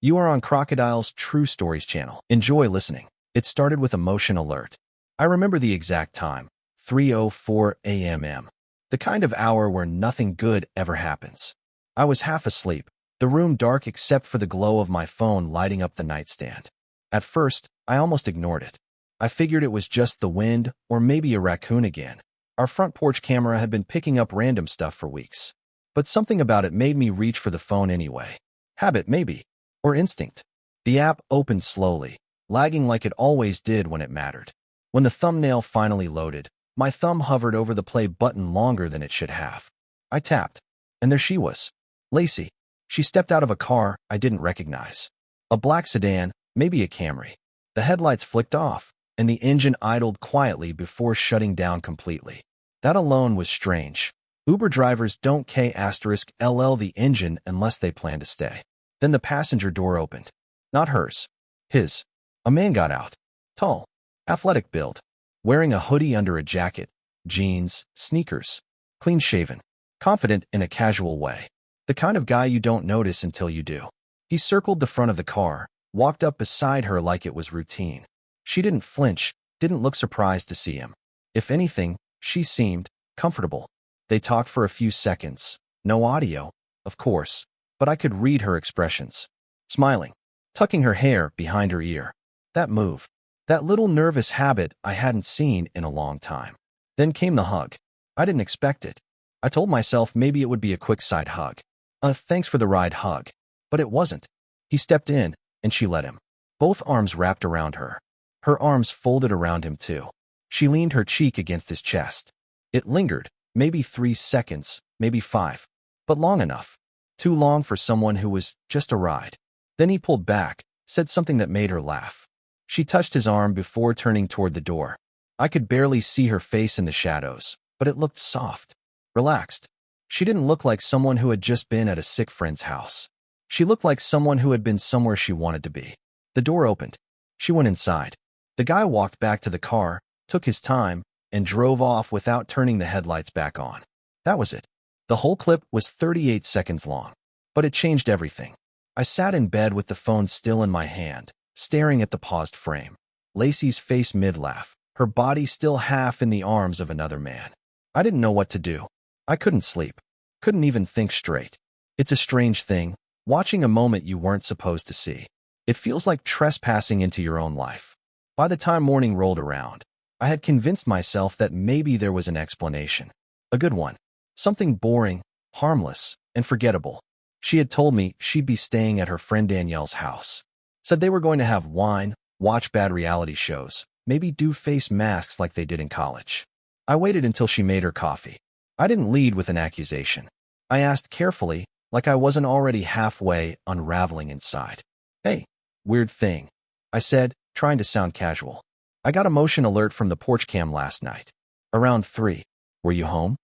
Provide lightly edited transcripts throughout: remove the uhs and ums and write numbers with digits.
You are on Crocodile's True Stories channel. Enjoy listening. It started with a motion alert. I remember the exact time, 3:04 a.m. The kind of hour where nothing good ever happens. I was half asleep, the room dark except for the glow of my phone lighting up the nightstand. At first, I almost ignored it. I figured it was just the wind or maybe a raccoon again. Our front porch camera had been picking up random stuff for weeks. But something about it made me reach for the phone anyway. Habit, maybe. Or instinct. The app opened slowly, lagging like it always did when it mattered. When the thumbnail finally loaded, my thumb hovered over the play button longer than it should have. I tapped, and there she was. Lacey. She stepped out of a car I didn't recognize. A black sedan, maybe a Camry. The headlights flicked off, and the engine idled quietly before shutting down completely. That alone was strange. Uber drivers don't K*LL the engine unless they plan to stay. Then the passenger door opened. Not hers. His. A man got out. Tall. Athletic build. Wearing a hoodie under a jacket. Jeans. Sneakers. Clean-shaven. Confident in a casual way. The kind of guy you don't notice until you do. He circled the front of the car, walked up beside her like it was routine. She didn't flinch, didn't look surprised to see him. If anything, she seemed comfortable. They talked for a few seconds. No audio, of course, but I could read her expressions. Smiling, tucking her hair behind her ear. That move, that little nervous habit I hadn't seen in a long time. Then came the hug. I didn't expect it. I told myself maybe it would be a quick side hug. Thanks for the ride hug. But it wasn't. He stepped in, and she let him. Both arms wrapped around her. Her arms folded around him too. She leaned her cheek against his chest. It lingered, maybe 3 seconds, maybe 5. But long enough. Too long for someone who was just a ride. Then he pulled back, said something that made her laugh. She touched his arm before turning toward the door. I could barely see her face in the shadows, but it looked soft, relaxed. She didn't look like someone who had just been at a sick friend's house. She looked like someone who had been somewhere she wanted to be. The door opened. She went inside. The guy walked back to the car, took his time, and drove off without turning the headlights back on. That was it. The whole clip was 38 seconds long. But it changed everything. I sat in bed with the phone still in my hand, staring at the paused frame. Lacey's face mid-laugh, her body still half in the arms of another man. I didn't know what to do. I couldn't sleep. Couldn't even think straight. It's a strange thing, watching a moment you weren't supposed to see. It feels like trespassing into your own life. By the time morning rolled around, I had convinced myself that maybe there was an explanation. A good one. Something boring, harmless, and forgettable. She had told me she'd be staying at her friend Danielle's house. Said they were going to have wine, watch bad reality shows, maybe do face masks like they did in college. I waited until she made her coffee. I didn't lead with an accusation. I asked carefully, like I wasn't already halfway unraveling inside. Hey, weird thing. I said, trying to sound casual. I got a motion alert from the porch cam last night. Around 3. Were you home?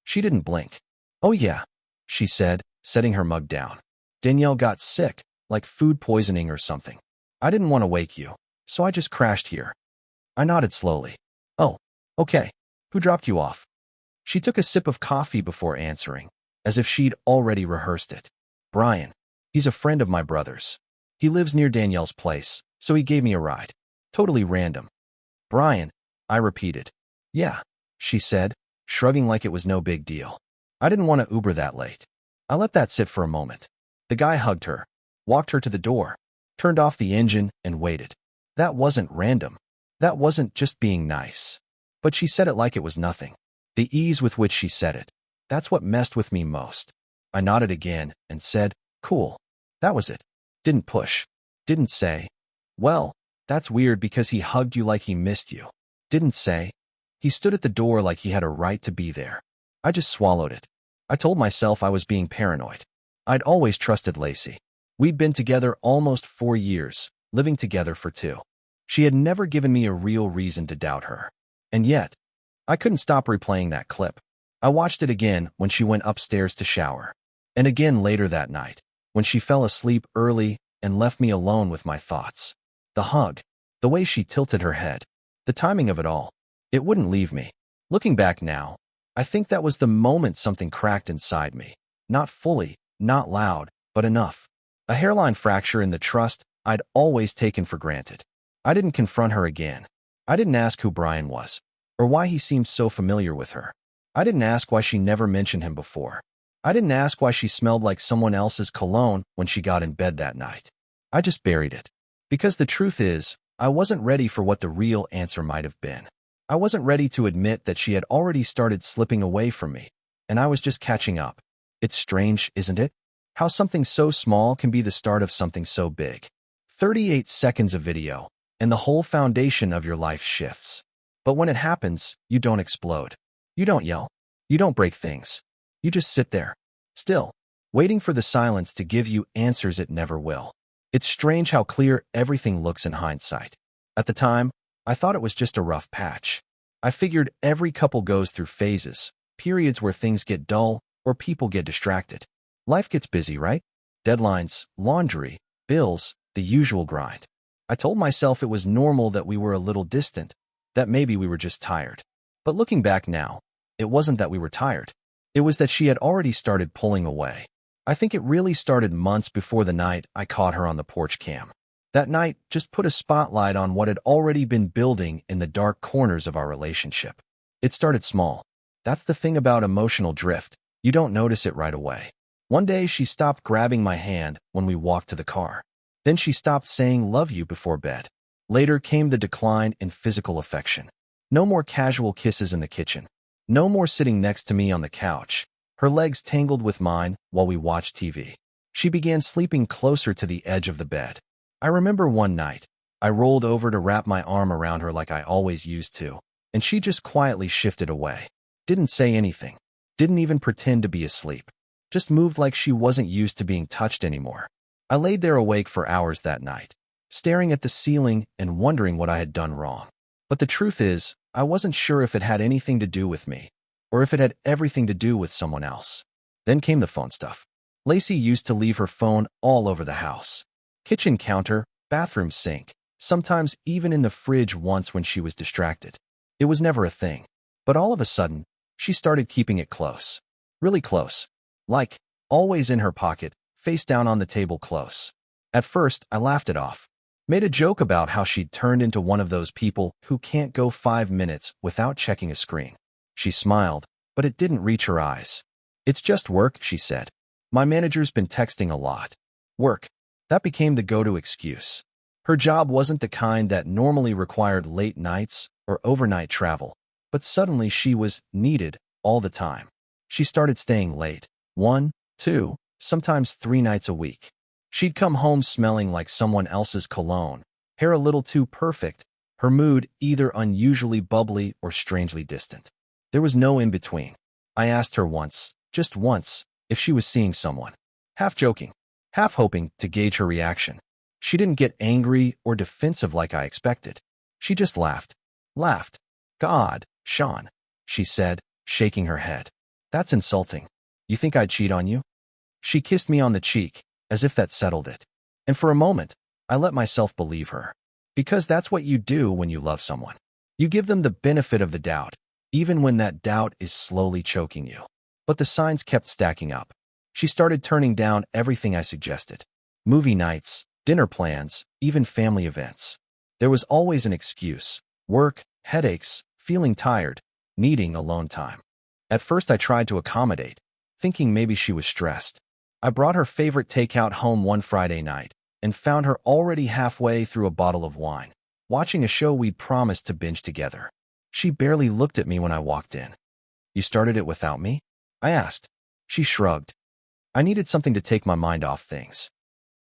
She didn't blink. Oh yeah, she said, setting her mug down. Danielle got sick, like food poisoning or something. I didn't want to wake you, so I just crashed here. I nodded slowly. Oh, okay. Who dropped you off? She took a sip of coffee before answering, as if she'd already rehearsed it. Brian. He's a friend of my brother's. He lives near Danielle's place, so he gave me a ride. Totally random. Brian, I repeated. Yeah, she said, shrugging like it was no big deal. I didn't want to Uber that late. I let that sit for a moment. The guy hugged her, walked her to the door, turned off the engine, and waited. That wasn't random. That wasn't just being nice. But she said it like it was nothing. The ease with which she said it. That's what messed with me most. I nodded again and said, cool. That was it. Didn't push. Didn't say, well, that's weird because he hugged you like he missed you. Didn't say, he stood at the door like he had a right to be there. I just swallowed it. I told myself I was being paranoid. I'd always trusted Lacey. We'd been together almost 4 years, living together for 2. She had never given me a real reason to doubt her. And yet, I couldn't stop replaying that clip. I watched it again when she went upstairs to shower. And again later that night, when she fell asleep early and left me alone with my thoughts. The hug, the way she tilted her head, the timing of it all. It wouldn't leave me. Looking back now, I think that was the moment something cracked inside me. Not fully, not loud, but enough. A hairline fracture in the trust I'd always taken for granted. I didn't confront her again. I didn't ask who Brian was, or why he seemed so familiar with her. I didn't ask why she never mentioned him before. I didn't ask why she smelled like someone else's cologne when she got in bed that night. I just buried it. Because the truth is, I wasn't ready for what the real answer might have been. I wasn't ready to admit that she had already started slipping away from me, and I was just catching up. It's strange, isn't it? How something so small can be the start of something so big. 38 seconds of video, and the whole foundation of your life shifts. But when it happens, you don't explode. You don't yell. You don't break things. You just sit there, still, waiting for the silence to give you answers it never will. It's strange how clear everything looks in hindsight. At the time, I thought it was just a rough patch. I figured every couple goes through phases, periods where things get dull or people get distracted. Life gets busy, right? Deadlines, laundry, bills, the usual grind. I told myself it was normal that we were a little distant, that maybe we were just tired. But looking back now, it wasn't that we were tired. It was that she had already started pulling away. I think it really started months before the night I caught her on the porch cam. That night just put a spotlight on what had already been building in the dark corners of our relationship. It started small. That's the thing about emotional drift. You don't notice it right away. One day she stopped grabbing my hand when we walked to the car. Then she stopped saying love you before bed. Later came the decline in physical affection. No more casual kisses in the kitchen. No more sitting next to me on the couch, her legs tangled with mine while we watched TV. She began sleeping closer to the edge of the bed. I remember one night, I rolled over to wrap my arm around her like I always used to, and she just quietly shifted away. Didn't say anything. Didn't even pretend to be asleep. Just moved like she wasn't used to being touched anymore. I laid there awake for hours that night, staring at the ceiling and wondering what I had done wrong. But the truth is, I wasn't sure if it had anything to do with me, or if it had everything to do with someone else. Then came the phone stuff. Lacey used to leave her phone all over the house. Kitchen counter, bathroom sink, sometimes even in the fridge once when she was distracted. It was never a thing. But all of a sudden, she started keeping it close. Really close. Like, always in her pocket, face down on the table close. At first, I laughed it off. Made a joke about how she'd turned into one of those people who can't go 5 minutes without checking a screen. She smiled, but it didn't reach her eyes. It's just work, she said. My manager's been texting a lot. Work. That became the go-to excuse. Her job wasn't the kind that normally required late nights or overnight travel, but suddenly she was needed all the time. She started staying late, 1, 2, sometimes 3 nights a week. She'd come home smelling like someone else's cologne, hair a little too perfect, her mood either unusually bubbly or strangely distant. There was no in-between. I asked her once, just once, if she was seeing someone. Half joking, half hoping to gauge her reaction. She didn't get angry or defensive like I expected. She just laughed. Laughed. God, Sean, she said, shaking her head. That's insulting. You think I'd cheat on you? She kissed me on the cheek, as if that settled it. And for a moment, I let myself believe her. Because that's what you do when you love someone. You give them the benefit of the doubt, even when that doubt is slowly choking you. But the signs kept stacking up. She started turning down everything I suggested. Movie nights, dinner plans, even family events. There was always an excuse. Work, headaches, feeling tired, needing alone time. At first I tried to accommodate, thinking maybe she was stressed. I brought her favorite takeout home one Friday night and found her already halfway through a bottle of wine, watching a show we'd promised to binge together. She barely looked at me when I walked in. You started it without me? I asked. She shrugged. I needed something to take my mind off things.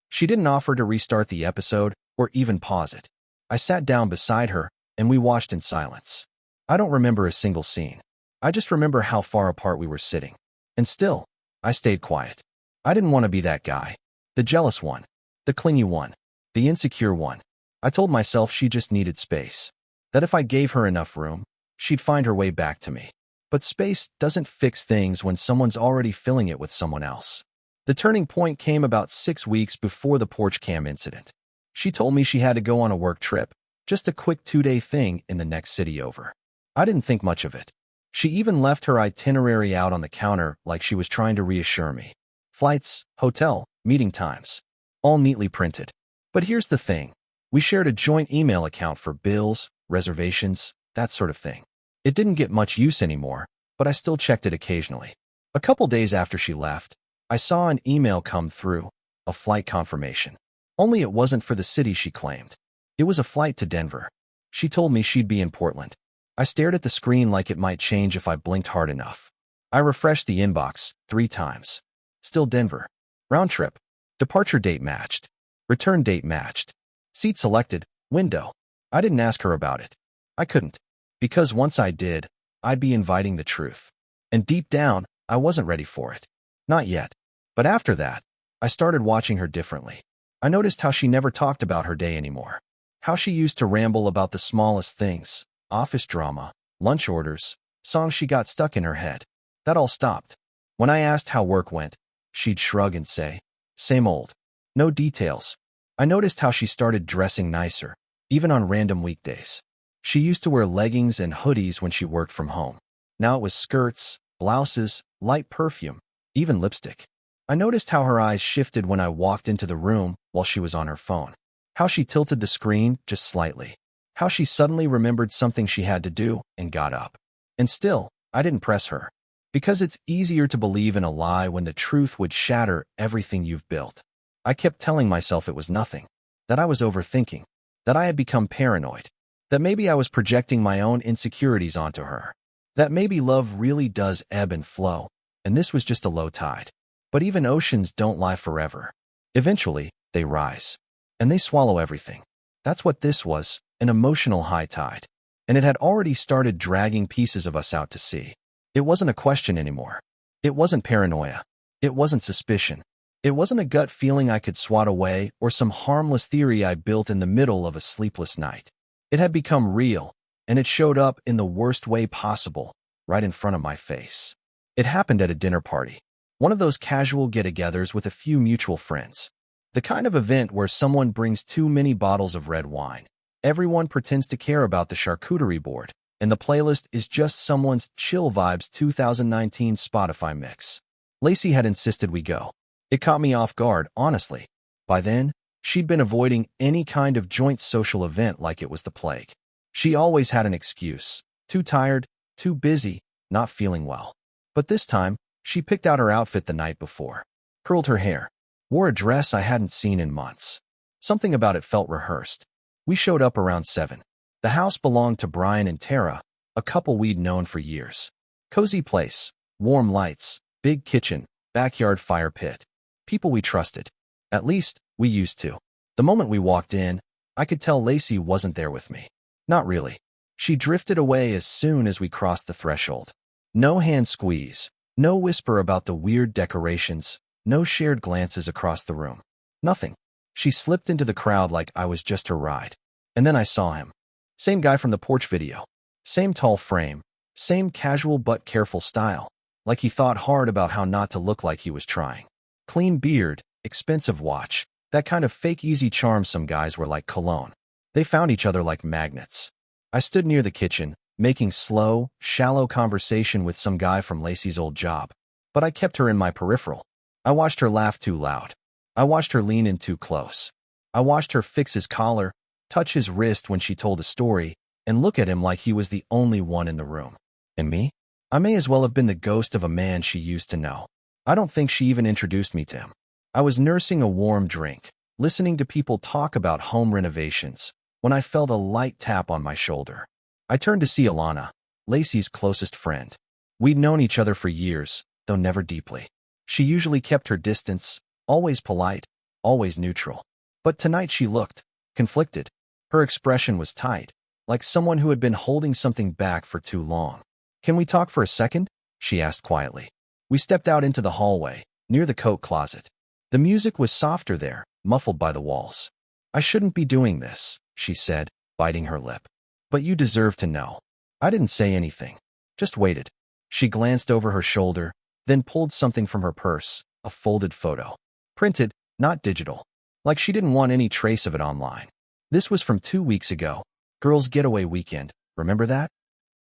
She didn't offer to restart the episode or even pause it. I sat down beside her and we watched in silence. I don't remember a single scene. I just remember how far apart we were sitting. And still, I stayed quiet. I didn't want to be that guy. The jealous one. The clingy one. The insecure one. I told myself she just needed space. That if I gave her enough room, she'd find her way back to me. But space doesn't fix things when someone's already filling it with someone else. The turning point came about 6 weeks before the porch cam incident. She told me she had to go on a work trip, just a quick 2-day thing in the next city over. I didn't think much of it. She even left her itinerary out on the counter like she was trying to reassure me. Flights, hotel, meeting times. all neatly printed. But here's the thing. We shared a joint email account for bills, reservations, that sort of thing. It didn't get much use anymore, but I still checked it occasionally. A couple days after she left, I saw an email come through, a flight confirmation. Only it wasn't for the city she claimed. It was a flight to Denver. She told me she'd be in Portland. I stared at the screen like it might change if I blinked hard enough. I refreshed the inbox 3 times. Still Denver. Round trip. Departure date matched. Return date matched. Seat selected. Window. I didn't ask her about it. I couldn't. Because once I did, I'd be inviting the truth. And deep down, I wasn't ready for it. Not yet. But after that, I started watching her differently. I noticed how she never talked about her day anymore. How she used to ramble about the smallest things, office drama, lunch orders, songs she got stuck in her head. That all stopped. When I asked how work went, she'd shrug and say, same old. No details. I noticed how she started dressing nicer, even on random weekdays. She used to wear leggings and hoodies when she worked from home. Now it was skirts, blouses, light perfume, even lipstick. I noticed how her eyes shifted when I walked into the room while she was on her phone. How she tilted the screen just slightly. How she suddenly remembered something she had to do and got up. And still, I didn't press her. Because it's easier to believe in a lie when the truth would shatter everything you've built. I kept telling myself it was nothing. That I was overthinking. That I had become paranoid. That maybe I was projecting my own insecurities onto her. That maybe love really does ebb and flow, and this was just a low tide. But even oceans don't lie forever. Eventually, they rise. And they swallow everything. That's what this was, an emotional high tide. And it had already started dragging pieces of us out to sea. It wasn't a question anymore. It wasn't paranoia. It wasn't suspicion. It wasn't a gut feeling I could swat away or some harmless theory I built in the middle of a sleepless night. It had become real, and it showed up in the worst way possible, right in front of my face. It happened at a dinner party. One of those casual get-togethers with a few mutual friends. The kind of event where someone brings too many bottles of red wine. Everyone pretends to care about the charcuterie board, and the playlist is just someone's Chill Vibes 2019 Spotify mix. Lacey had insisted we go. It caught me off guard, honestly. By then, she'd been avoiding any kind of joint social event like it was the plague. She always had an excuse. Too tired, too busy, not feeling well. But this time, she picked out her outfit the night before. Curled her hair. Wore a dress I hadn't seen in months. Something about it felt rehearsed. We showed up around 7. The house belonged to Brian and Tara, a couple we'd known for years. Cozy place, warm lights, big kitchen, backyard fire pit. People we trusted. At least, we used to. The moment we walked in, I could tell Lacey wasn't there with me. Not really. She drifted away as soon as we crossed the threshold. No hand squeeze. No whisper about the weird decorations. No shared glances across the room. Nothing. She slipped into the crowd like I was just her ride. And then I saw him. Same guy from the porch video. Same tall frame. Same casual but careful style. Like he thought hard about how not to look like he was trying. Clean beard, expensive watch. That kind of fake easy charm some guys were like cologne. They found each other like magnets. I stood near the kitchen, making slow, shallow conversation with some guy from Lacey's old job. But I kept her in my peripheral. I watched her laugh too loud. I watched her lean in too close. I watched her fix his collar, touch his wrist when she told a story, and look at him like he was the only one in the room. And me? I may as well have been the ghost of a man she used to know. I don't think she even introduced me to him. I was nursing a warm drink, listening to people talk about home renovations, when I felt a light tap on my shoulder. I turned to see Alana, Lacey's closest friend. We'd known each other for years, though never deeply. She usually kept her distance, always polite, always neutral. But tonight she looked conflicted. Her expression was tight, like someone who had been holding something back for too long. "Can we talk for a second?" she asked quietly. We stepped out into the hallway, near the coat closet. The music was softer there, muffled by the walls. "I shouldn't be doing this," she said, biting her lip. "But you deserve to know." I didn't say anything, just waited. She glanced over her shoulder, then pulled something from her purse, a folded photo. Printed, not digital. Like she didn't want any trace of it online. This was from 2 weeks ago. Girls' getaway weekend, remember that?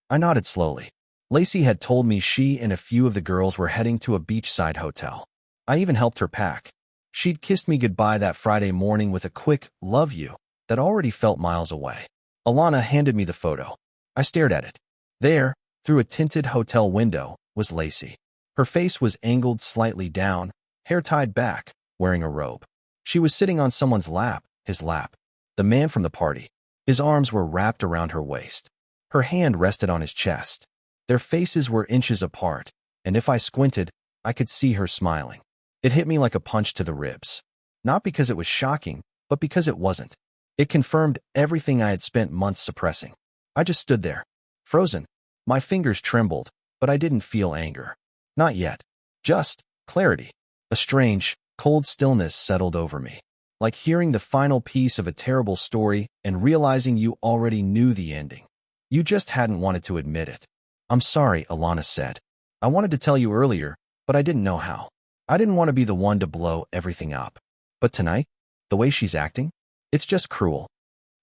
I nodded slowly. Lacey had told me she and a few of the girls were heading to a beachside hotel. I even helped her pack. She'd kissed me goodbye that Friday morning with a quick, love you, that already felt miles away. Alana handed me the photo. I stared at it. There, through a tinted hotel window, was Lacey. Her face was angled slightly down, hair tied back, wearing a robe. She was sitting on someone's lap, his lap. The man from the party. His arms were wrapped around her waist. Her hand rested on his chest. Their faces were inches apart, and if I squinted, I could see her smiling. It hit me like a punch to the ribs. Not because it was shocking, but because it wasn't. It confirmed everything I had spent months suppressing. I just stood there, frozen. My fingers trembled, but I didn't feel anger. Not yet. Just clarity. A strange, cold stillness settled over me. Like hearing the final piece of a terrible story and realizing you already knew the ending. You just hadn't wanted to admit it. I'm sorry, Alana said. I wanted to tell you earlier, but I didn't know how. I didn't want to be the one to blow everything up. But tonight, the way she's acting, it's just cruel.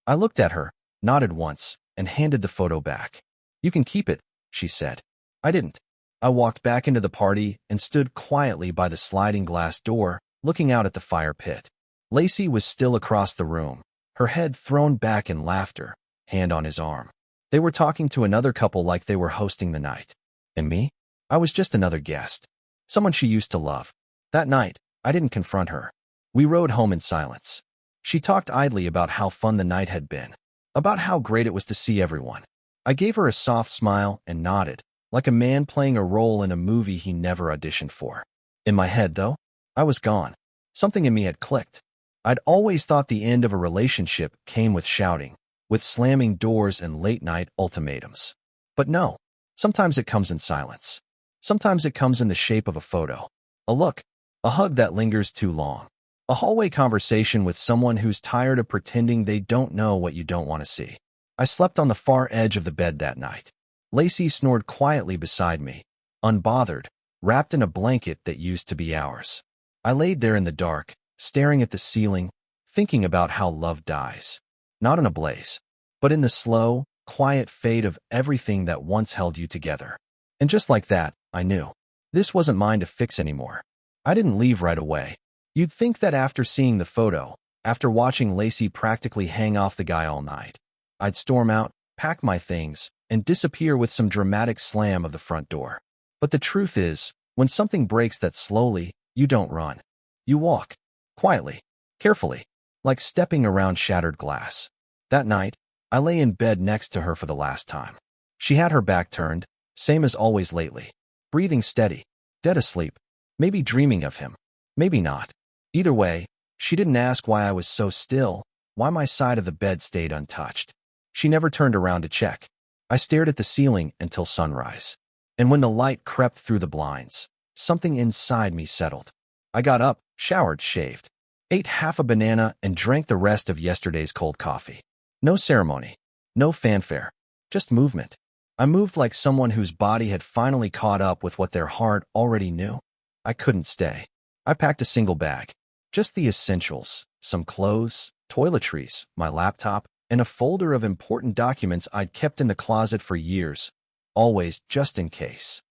I looked at her, nodded once, and handed the photo back. You can keep it, she said. I didn't. I walked back into the party and stood quietly by the sliding glass door, looking out at the fire pit. Lacey was still across the room, her head thrown back in laughter, hand on his arm. They were talking to another couple like they were hosting the night. And me? I was just another guest. Someone she used to love. That night, I didn't confront her. We rode home in silence. She talked idly about how fun the night had been, about how great it was to see everyone. I gave her a soft smile and nodded, like a man playing a role in a movie he never auditioned for. In my head, though, I was gone. Something in me had clicked. I'd always thought the end of a relationship came with shouting, with slamming doors and late-night ultimatums. But no, sometimes it comes in silence. Sometimes it comes in the shape of a photo, a look, a hug that lingers too long, a hallway conversation with someone who's tired of pretending they don't know what you don't want to see. I slept on the far edge of the bed that night. Lacey snored quietly beside me, unbothered, wrapped in a blanket that used to be ours. I laid there in the dark, staring at the ceiling, thinking about how love dies. Not in a blaze, but in the slow, quiet fade of everything that once held you together. And just like that, I knew. This wasn't mine to fix anymore. I didn't leave right away. You'd think that after seeing the photo, after watching Lacey practically hang off the guy all night, I'd storm out, pack my things, and disappear with some dramatic slam of the front door. But the truth is, when something breaks that slowly, you don't run. You walk. Quietly. Carefully. Like stepping around shattered glass. That night, I lay in bed next to her for the last time. She had her back turned, same as always lately. Breathing steady. Dead asleep. Maybe dreaming of him. Maybe not. Either way, she didn't ask why I was so still, why my side of the bed stayed untouched. She never turned around to check. I stared at the ceiling until sunrise. And when the light crept through the blinds, something inside me settled. I got up, showered, shaved, ate half a banana, and drank the rest of yesterday's cold coffee. No ceremony. No fanfare. Just movement. I moved like someone whose body had finally caught up with what their heart already knew. I couldn't stay. I packed a single bag. Just the essentials. Some clothes, toiletries, my laptop, and a folder of important documents I'd kept in the closet for years. Always just in case.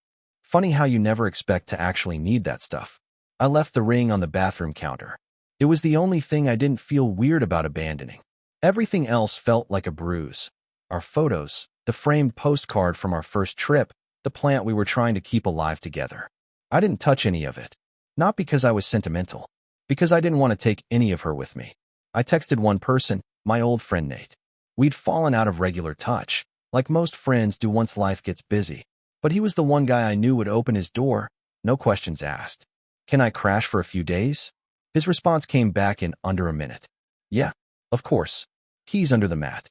Funny how you never expect to actually need that stuff. I left the ring on the bathroom counter. It was the only thing I didn't feel weird about abandoning. Everything else felt like a bruise. Our photos, the framed postcard from our first trip, the plant we were trying to keep alive together. I didn't touch any of it. Not because I was sentimental. Because I didn't want to take any of her with me. I texted one person, my old friend Nate. We'd fallen out of regular touch, like most friends do once life gets busy. But he was the one guy I knew would open his door, no questions asked. Can I crash for a few days? His response came back in under a minute. Yeah, of course. Keys under the mat.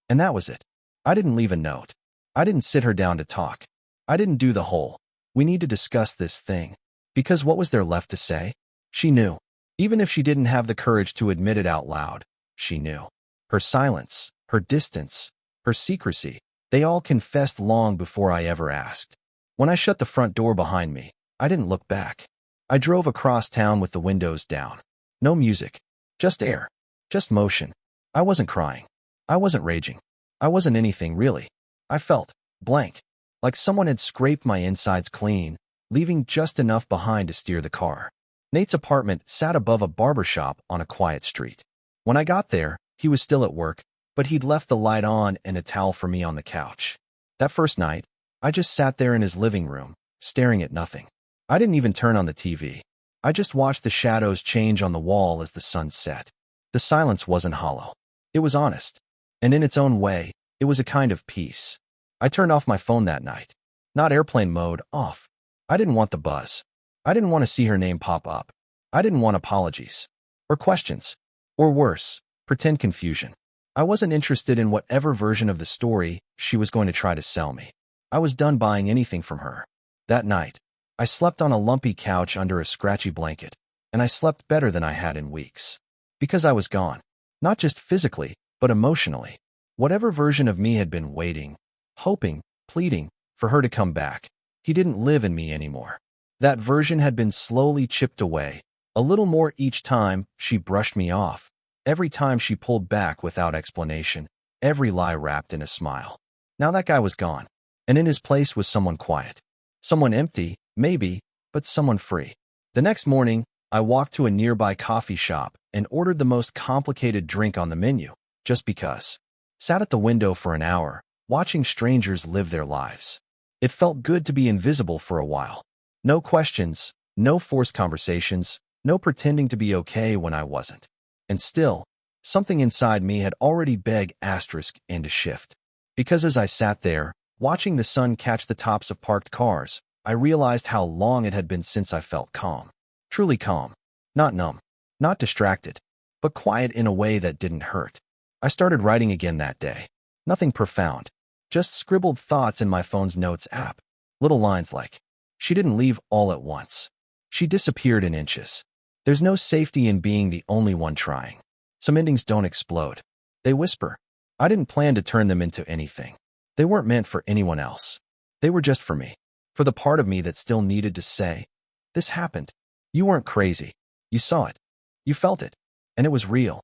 And that was it. I didn't leave a note. I didn't sit her down to talk. I didn't do the whole, we need to discuss this thing. Because what was there left to say? She knew. Even if she didn't have the courage to admit it out loud, she knew. Her silence, her distance, her secrecy, they all confessed long before I ever asked. When I shut the front door behind me, I didn't look back. I drove across town with the windows down. No music. Just air. Just motion. I wasn't crying. I wasn't raging. I wasn't anything, really. I felt blank. Like someone had scraped my insides clean, leaving just enough behind to steer the car. Nate's apartment sat above a barber shop on a quiet street. When I got there, he was still at work, but he'd left the light on and a towel for me on the couch. That first night, I just sat there in his living room, staring at nothing. I didn't even turn on the TV. I just watched the shadows change on the wall as the sun set. The silence wasn't hollow. It was honest. And in its own way, it was a kind of peace. I turned off my phone that night. Not airplane mode, off. I didn't want the buzz. I didn't want to see her name pop up. I didn't want apologies. Or questions. Or worse, pretend confusion. I wasn't interested in whatever version of the story she was going to try to sell me. I was done buying anything from her. That night, I slept on a lumpy couch under a scratchy blanket, and I slept better than I had in weeks. Because I was gone. Not just physically, but emotionally. Whatever version of me had been waiting, hoping, pleading, for her to come back, he didn't live in me anymore. That version had been slowly chipped away, a little more each time she brushed me off, every time she pulled back without explanation, every lie wrapped in a smile. Now that guy was gone, and in his place was someone quiet. Someone empty, maybe, but someone free. The next morning, I walked to a nearby coffee shop and ordered the most complicated drink on the menu, just because. Sat at the window for an hour, watching strangers live their lives. It felt good to be invisible for a while. No questions, no forced conversations, no pretending to be okay when I wasn't. And still, something inside me had already begged asterisk and a shift. Because as I sat there, watching the sun catch the tops of parked cars, I realized how long it had been since I felt calm. Truly calm. Not numb. Not distracted. But quiet in a way that didn't hurt. I started writing again that day. Nothing profound. Just scribbled thoughts in my phone's notes app. Little lines like, she didn't leave all at once. She disappeared in inches. There's no safety in being the only one trying. Some endings don't explode. They whisper. I didn't plan to turn them into anything. They weren't meant for anyone else. They were just for me. For the part of me that still needed to say, this happened. You weren't crazy. You saw it. You felt it. And it was real.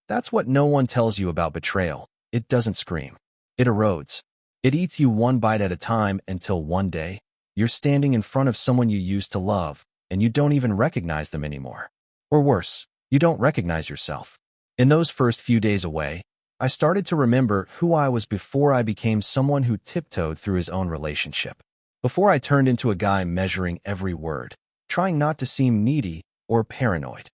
That's what no one tells you about betrayal. It doesn't scream. It erodes. It eats you one bite at a time until one day, you're standing in front of someone you used to love, and you don't even recognize them anymore. Or worse, you don't recognize yourself. In those first few days away, I started to remember who I was before I became someone who tiptoed through his own relationship. Before I turned into a guy measuring every word, trying not to seem needy or paranoid.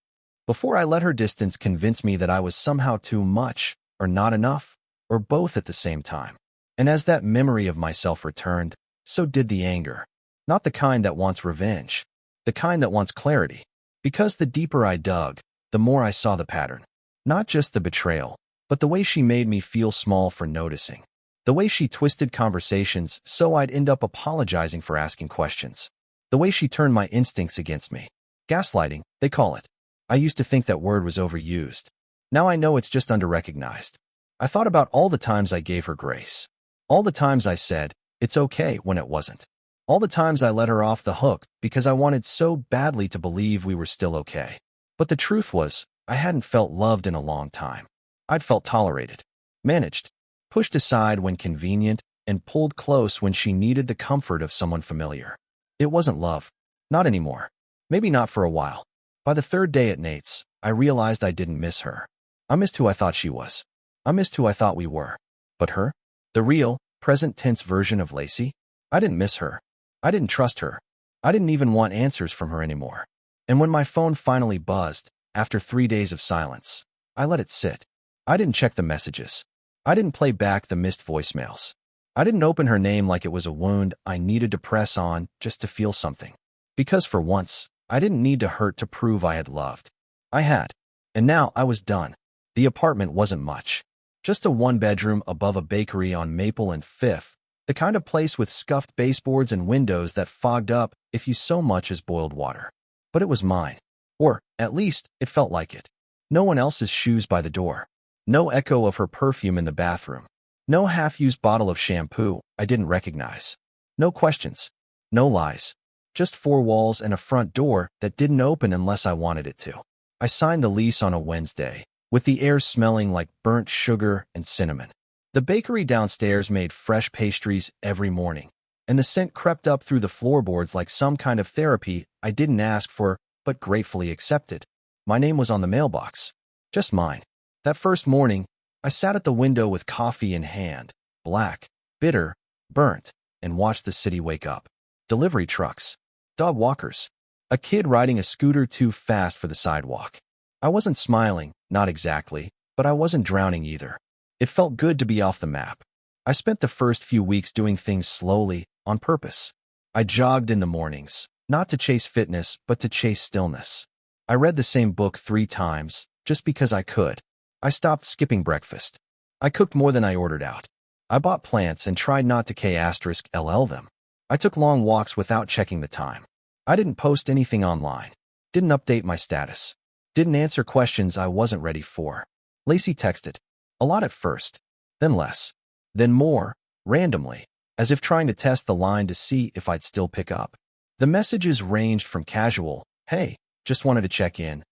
Before I let her distance convince me that I was somehow too much, or not enough, or both at the same time. And as that memory of myself returned, so did the anger. Not the kind that wants revenge, the kind that wants clarity. Because the deeper I dug, the more I saw the pattern. Not just the betrayal, but the way she made me feel small for noticing. The way she twisted conversations so I'd end up apologizing for asking questions. The way she turned my instincts against me. Gaslighting, they call it. I used to think that word was overused. Now I know it's just underrecognized. I thought about all the times I gave her grace. All the times I said, it's okay when it wasn't. All the times I let her off the hook because I wanted so badly to believe we were still okay. But the truth was, I hadn't felt loved in a long time. I'd felt tolerated, managed, pushed aside when convenient, and pulled close when she needed the comfort of someone familiar. It wasn't love. Not anymore. Maybe not for a while. By the third day at Nate's, I realized I didn't miss her. I missed who I thought she was. I missed who I thought we were. But her? The real, present-tense version of Lacey? I didn't miss her. I didn't trust her. I didn't even want answers from her anymore. And when my phone finally buzzed, after 3 days of silence, I let it sit. I didn't check the messages. I didn't play back the missed voicemails. I didn't open her name like it was a wound I needed to press on just to feel something. Because for once, I didn't need to hurt to prove I had loved. I had. And now I was done. The apartment wasn't much. Just a one-bedroom above a bakery on Maple and Fifth, the kind of place with scuffed baseboards and windows that fogged up if you so much as boiled water. But it was mine. Or, at least, it felt like it. No one else's shoes by the door. No echo of her perfume in the bathroom. No half-used bottle of shampoo I didn't recognize. No questions. No lies. Just 4 walls and a front door that didn't open unless I wanted it to. I signed the lease on a Wednesday, with the air smelling like burnt sugar and cinnamon. The bakery downstairs made fresh pastries every morning, and the scent crept up through the floorboards like some kind of therapy I didn't ask for but gratefully accepted. My name was on the mailbox. Just mine. That first morning, I sat at the window with coffee in hand, black, bitter, burnt, and watched the city wake up. Delivery trucks, dog walkers, a kid riding a scooter too fast for the sidewalk. I wasn't smiling, not exactly, but I wasn't drowning either. It felt good to be off the map. I spent the first few weeks doing things slowly, on purpose. I jogged in the mornings, not to chase fitness, but to chase stillness. I read the same book 3 times, just because I could. I stopped skipping breakfast. I cooked more than I ordered out. I bought plants and tried not to K*LL them. I took long walks without checking the time. I didn't post anything online. Didn't update my status. Didn't answer questions I wasn't ready for. Lacey texted. A lot at first. Then less. Then more, randomly, as if trying to test the line to see if I'd still pick up. The messages ranged from casual, "Hey, just wanted to check in,"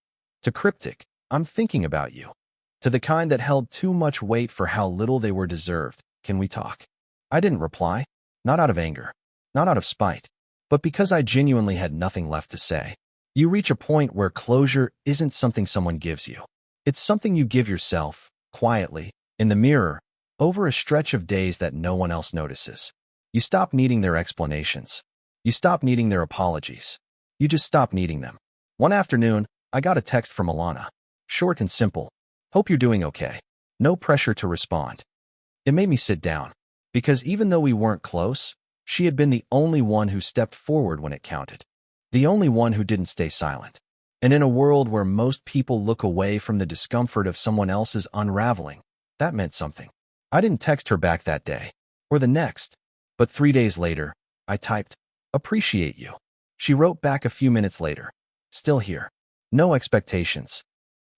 to cryptic, "I'm thinking about you," to the kind that held too much weight for how little they were deserved, "Can we talk?" I didn't reply. Not out of anger. Not out of spite. But because I genuinely had nothing left to say. You reach a point where closure isn't something someone gives you. It's something you give yourself, quietly, in the mirror, over a stretch of days that no one else notices. You stop needing their explanations. You stop needing their apologies. You just stop needing them. One afternoon, I got a text from Alana. Short and simple. "Hope you're doing okay." No pressure to respond. It made me sit down. Because even though we weren't close, she had been the only one who stepped forward when it counted. The only one who didn't stay silent. And in a world where most people look away from the discomfort of someone else's unraveling, that meant something. I didn't text her back that day, or the next, but 3 days later, I typed, "Appreciate you." She wrote back a few minutes later, "Still here. No expectations."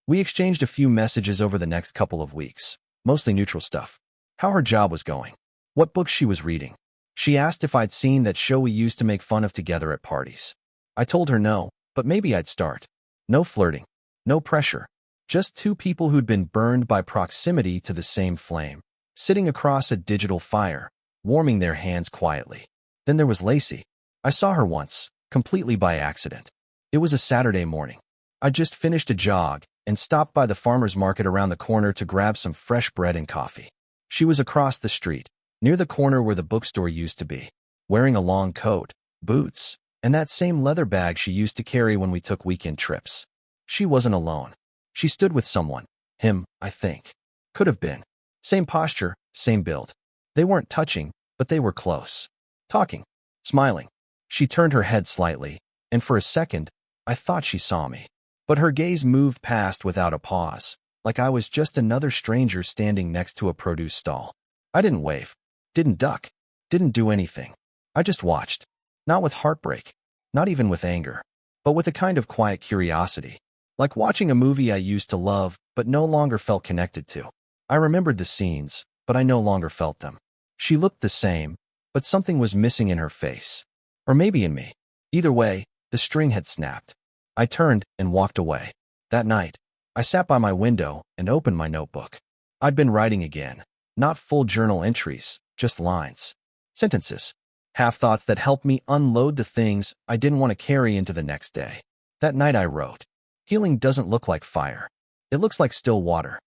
We exchanged a few messages over the next couple of weeks, mostly neutral stuff. How her job was going. What books she was reading. She asked if I'd seen that show we used to make fun of together at parties. I told her no, but maybe I'd start. No flirting. No pressure. Just 2 people who'd been burned by proximity to the same flame, sitting across a digital fire, warming their hands quietly. Then there was Lacey. I saw her once, completely by accident. It was a Saturday morning. I just finished a jog and stopped by the farmer's market around the corner to grab some fresh bread and coffee. She was across the street, near the corner where the bookstore used to be, wearing a long coat, boots, and that same leather bag she used to carry when we took weekend trips. She wasn't alone. She stood with someone. Him, I think. Could have been. Same posture, same build. They weren't touching, but they were close. Talking. Smiling. She turned her head slightly, and for a second, I thought she saw me. But her gaze moved past without a pause, like I was just another stranger standing next to a produce stall. I didn't wave. Didn't duck. Didn't do anything. I just watched. Not with heartbreak. Not even with anger. But with a kind of quiet curiosity. Like watching a movie I used to love, but no longer felt connected to. I remembered the scenes, but I no longer felt them. She looked the same, but something was missing in her face. Or maybe in me. Either way, the string had snapped. I turned and walked away. That night, I sat by my window and opened my notebook. I'd been writing again. Not full journal entries, just lines. Sentences. Half-thoughts that helped me unload the things I didn't want to carry into the next day. That night I wrote, "Healing doesn't look like fire. It looks like still water."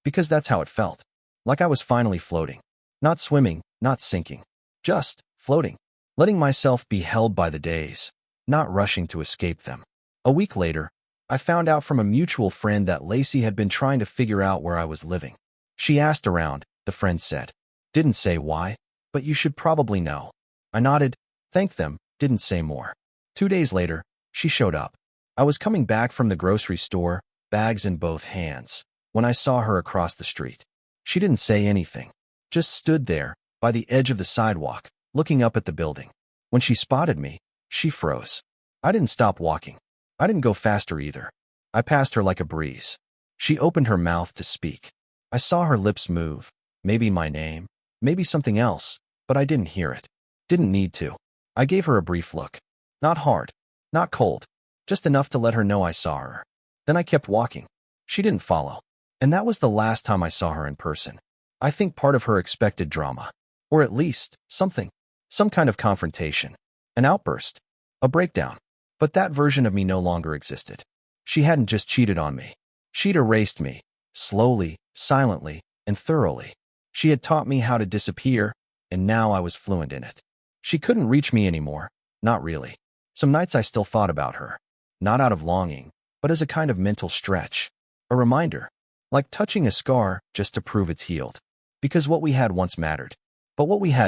Because that's how it felt. Like I was finally floating. Not swimming, not sinking. Just floating. Letting myself be held by the days. Not rushing to escape them. A week later, I found out from a mutual friend that Lacey had been trying to figure out where I was living. She asked around, the friend said. Didn't say why, but you should probably know. I nodded, thanked them, didn't say more. 2 days later, she showed up. I was coming back from the grocery store, bags in both hands, when I saw her across the street. She didn't say anything, just stood there, by the edge of the sidewalk, looking up at the building. When she spotted me, she froze. I didn't stop walking. I didn't go faster either. I passed her like a breeze. She opened her mouth to speak. I saw her lips move, maybe my name, maybe something else, but I didn't hear it. Didn't need to. I gave her a brief look. Not hard, not cold, just enough to let her know I saw her. Then I kept walking. She didn't follow. And that was the last time I saw her in person. I think part of her expected drama. Or at least, something. Some kind of confrontation. An outburst. A breakdown. But that version of me no longer existed. She hadn't just cheated on me. She'd erased me, slowly, silently, and thoroughly. She had taught me how to disappear, and now I was fluent in it. She couldn't reach me anymore, not really. Some nights I still thought about her, not out of longing, but as a kind of mental stretch, a reminder, like touching a scar just to prove it's healed. Because what we had once mattered, but what we had